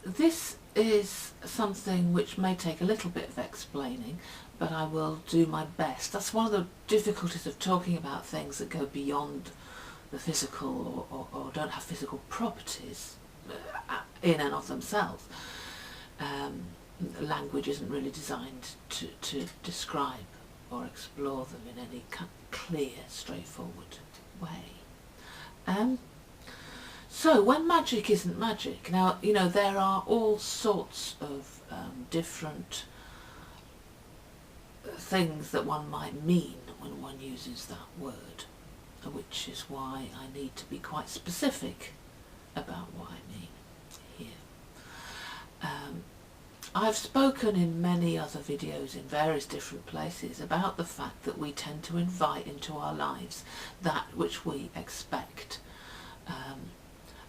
This is something which may take a little bit of explaining, but I will do my best. That's one of the difficulties of talking about things that go beyond the physical or don't have physical properties in and of themselves. Language isn't really designed to describe or explore them in any clear, straightforward way. So when magic isn't magic, now, you know, there are all sorts of different things that one might mean when one uses that word, which is why I need to be quite specific about what I mean here. I've spoken in many other videos in various different places about the fact that we tend to invite into our lives that which we expect.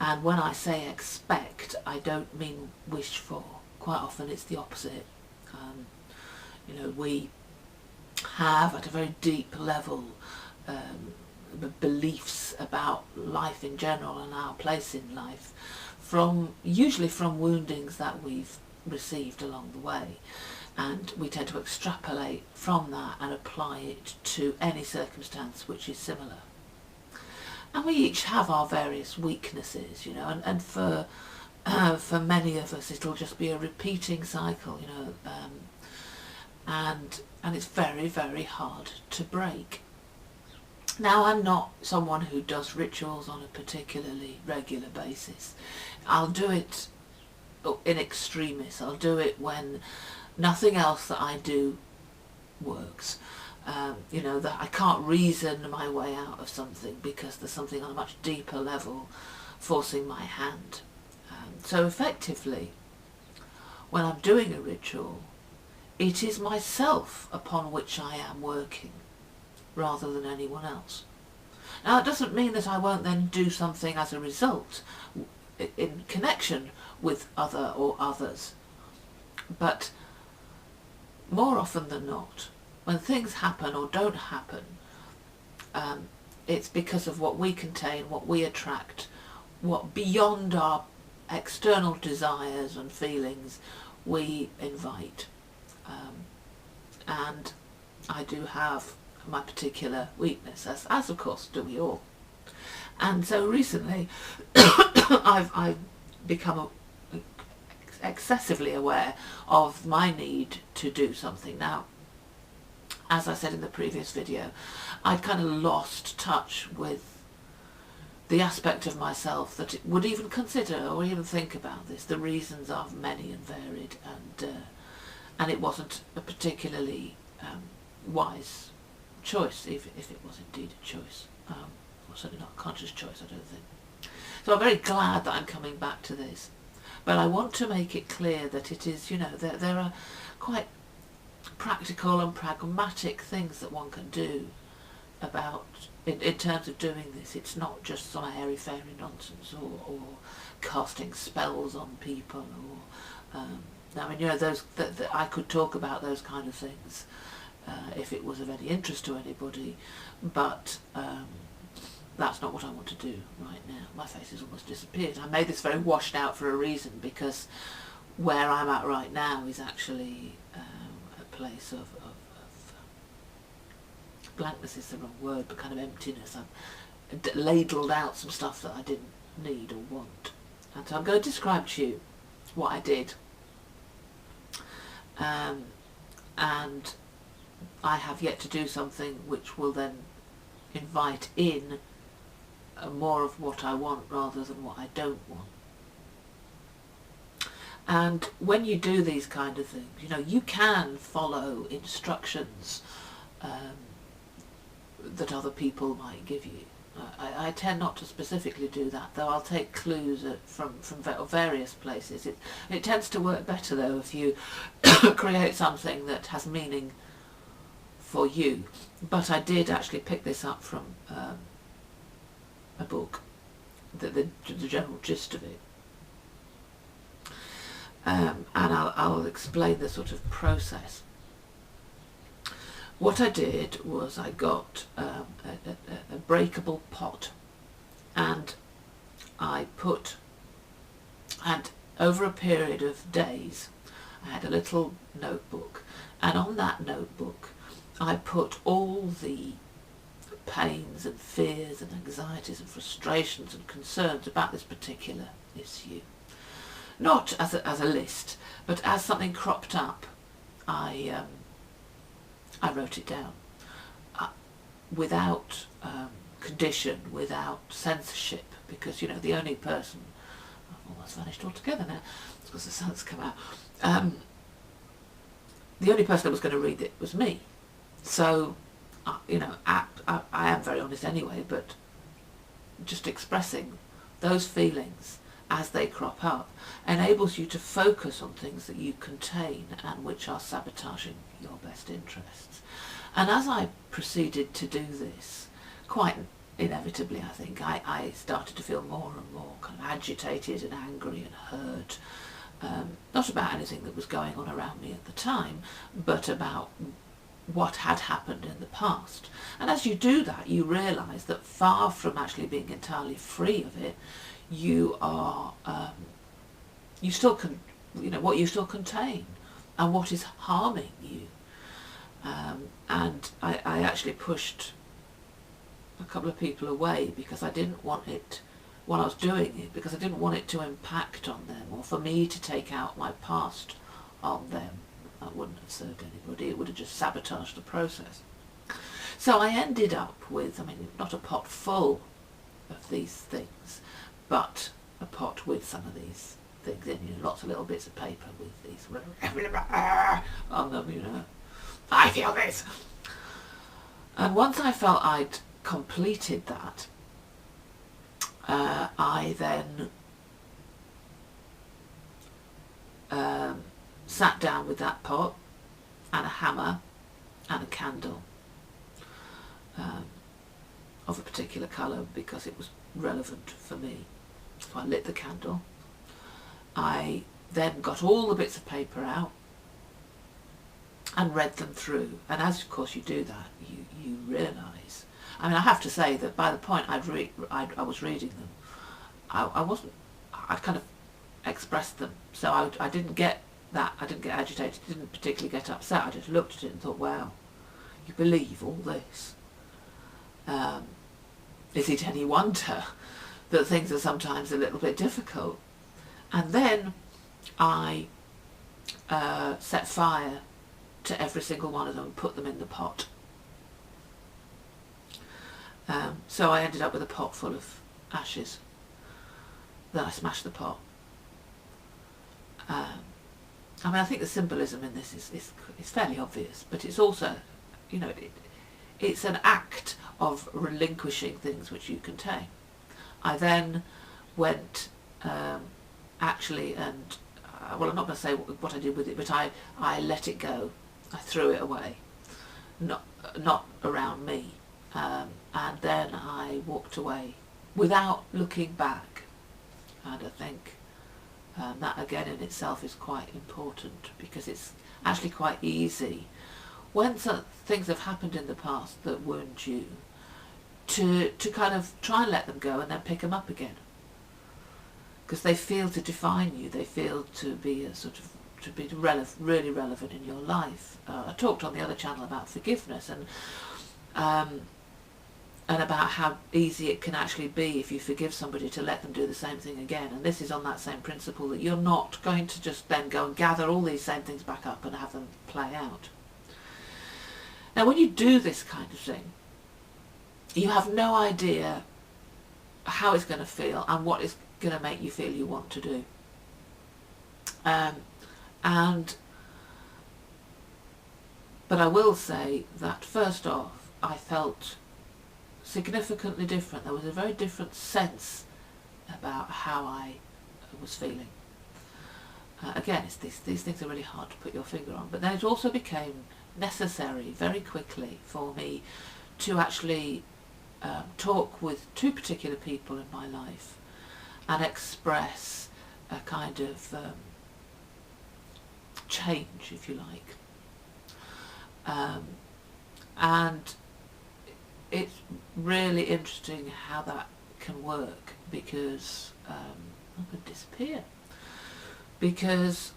And when I say expect, I don't mean wish for. Quite often it's the opposite. You know, we have at a very deep level beliefs about life in general and our place in life, usually from woundings that we've received along the way, and we tend to extrapolate from that and apply it to any circumstance which is similar. And we each have our various weaknesses, you know, and for many of us it'll just be a repeating cycle, you know, and it's very, very hard to break. Now, I'm not someone who does rituals on a particularly regular basis. I'll do it in extremis. I'll do it when nothing else that I do works. You know, that I can't reason my way out of something because there's something on a much deeper level forcing my hand. So effectively, when I'm doing a ritual, it is myself upon which I am working rather than anyone else. Now, it doesn't mean that I won't then do something as a result in connection with other or others, but more often than not, when things happen or don't happen, it's because of what we contain, what we attract, what beyond our external desires and feelings we invite. And I do have my particular weakness, as of course do we all. And so recently I've become excessively aware of my need to do something. Now, as I said in the previous video, I'd kind of lost touch with the aspect of myself that would even consider or even think about this. The reasons are many and varied, and it wasn't a particularly wise choice, if it was indeed a choice. Or certainly not a conscious choice, I don't think. So I'm very glad that I'm coming back to this. But I want to make it clear that it is, you know, there are quite practical and pragmatic things that one can do about, in terms of doing this. It's not just some airy-fairy nonsense or casting spells on people or I mean, you know, those that I could talk about those kind of things if it was of any interest to anybody, but that's not what I want to do right now. My face has almost disappeared. I made this very washed out for a reason, because where I'm at right now is actually a place of blankness is the wrong word, but kind of emptiness. I've ladled out some stuff that I didn't need or want. And so I'm going to describe to you what I did. And I have yet to do something which will then invite in more of what I want rather than what I don't want. And when you do these kind of things, you know, you can follow instructions that other people might give you. I tend not to specifically do that, though I'll take clues from various places. It tends to work better, though, if you create something that has meaning for you. But I did actually pick this up from a book, the general gist of it. And I'll explain the sort of process. What I did was I got a breakable pot, and I and over a period of days, I had a little notebook, and on that notebook I put all the pains and fears and anxieties and frustrations and concerns about this particular issue. Not as a list, but as something cropped up, I wrote it down without condition, without censorship, because, you know, the only person, I've almost vanished altogether now because the sun's come out, the only person that was going to read it was me. So, you know, I am very honest anyway, but just expressing those feelings as they crop up enables you to focus on things that you contain and which are sabotaging your best interests. And as I proceeded to do this, quite inevitably I think, I started to feel more and more kind of agitated and angry and hurt, not about anything that was going on around me at the time, but about what had happened in the past. And as you do that, you realise that far from actually being entirely free of it, you are, you still can, you know, what you still contain and what is harming you. And I actually pushed a couple of people away because I didn't want it, while I was doing it, because I didn't want it to impact on them or for me to take out my past on them. That wouldn't have served anybody, it would have just sabotaged the process. So I ended up with, I mean, not a pot full of these things, but a pot with some of these things in, you know, lots of little bits of paper with these on them, you know. I feel this. And once I felt I'd completed that, I then sat down with that pot and a hammer and a candle of a particular colour because it was relevant for me. So I lit the candle. I then got all the bits of paper out and read them through. And as of course you do that, you realise. I mean, I have to say that by the point I was reading them, I'd kind of expressed them. So I didn't get that, I didn't get agitated, didn't particularly get upset. I just looked at it and thought, wow, you believe all this. Is it any wonder that things are sometimes a little bit difficult? And then I set fire to every single one of them and put them in the pot. So I ended up with a pot full of ashes. Then I smashed the pot. I mean, I think the symbolism in this is fairly obvious, but it's also, you know, it's an act of relinquishing things which you contain. I then went actually and, well, I'm not going to say what I did with it, but I let it go. I threw it away, not around me. And then I walked away without looking back. And I think that again in itself is quite important, because it's actually quite easy when things have happened in the past that wound you to kind of try and let them go and then pick them up again, because they feel to define you, they feel to be a sort of really relevant in your life. I talked on the other channel about forgiveness and about how easy it can actually be if you forgive somebody to let them do the same thing again. And this is on that same principle, that you're not going to just then go and gather all these same things back up and have them play out. Now when you do this kind of thing, you have no idea how it's going to feel and what it's going to make you feel you want to do. But I will say that first off, I felt significantly different. There was a very different sense about how I was feeling. Again, these things are really hard to put your finger on, but then it also became necessary very quickly for me to actually talk with two particular people in my life and express a kind of change, if you like. And it's really interesting how that can work, because I'm going to disappear. Because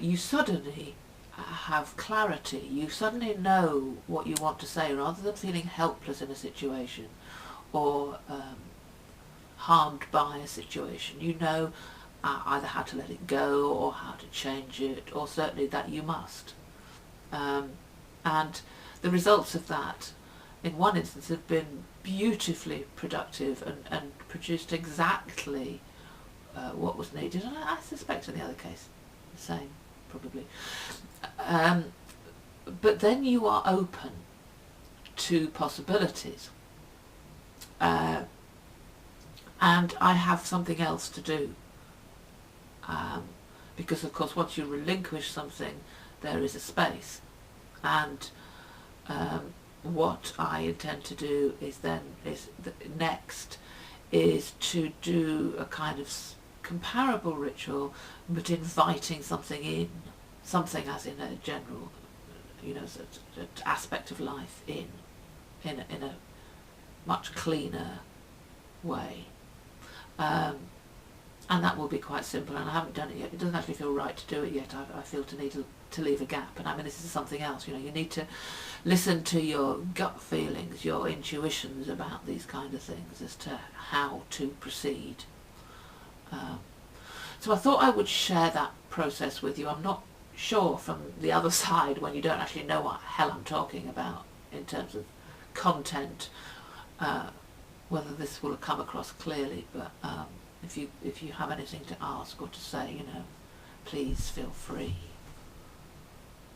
you suddenly have clarity. You suddenly know what you want to say, rather than feeling helpless in a situation or harmed by a situation. You know either how to let it go or how to change it, or certainly that you must. And the results of that, in one instance, have been beautifully productive and produced exactly what was needed, and I suspect in the other case the same, probably. But then you are open to possibilities, and I have something else to do, because of course once you relinquish something there is a space, and what I intend to do is next is to do a kind of comparable ritual, but inviting something in, something as in a general, aspect of life in a much cleaner way. And that will be quite simple, and I haven't done it yet. It doesn't actually feel right to do it yet. I feel to need to leave a gap, and I mean this is something else. You need to listen to your gut feelings, your intuitions about these kind of things as to how to proceed. So I thought I would share that process with you. I'm not sure from the other side, when you don't actually know what hell I'm talking about in terms of content, whether this will come across clearly, but if you have anything to ask or to say, please feel free.